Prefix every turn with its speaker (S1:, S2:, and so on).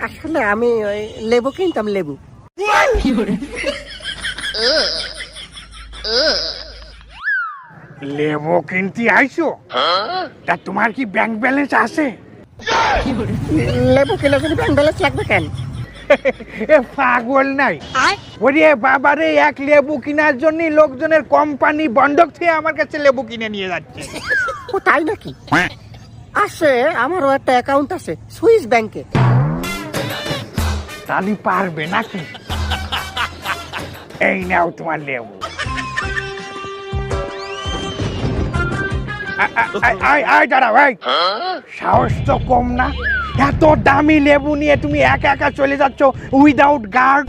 S1: আসলে আমি ওই লেবু কিনতাম, লেবু।
S2: লেবু কিনতে আইছো? তা তোমার কি ব্যাংক ব্যালেন্স আছে?
S1: লেবু কিনে যদি ব্যাংক ব্যালেন্স লাগবে কেন?
S2: এ পাগল নাই, ওরে বাবারে, এক লেবু কেনার জন্য লোকজনের কোম্পানি বন্ধক থেকে আমার কাছে লেবু কিনে নিয়ে যাচ্ছে।
S1: ও তাই নাকি? আছে, আমারও একটা অ্যাকাউন্ট আছে সুইস ব্যাংকে।
S2: তাহলে পারবে নাকি? এই নাও তোমার লেবু। দাঁড়াও, সাহস তো কম না, এত দামি লেবু নিয়ে তুমি একা একা চলে যাচ্ছ উইদাউট গার্ড।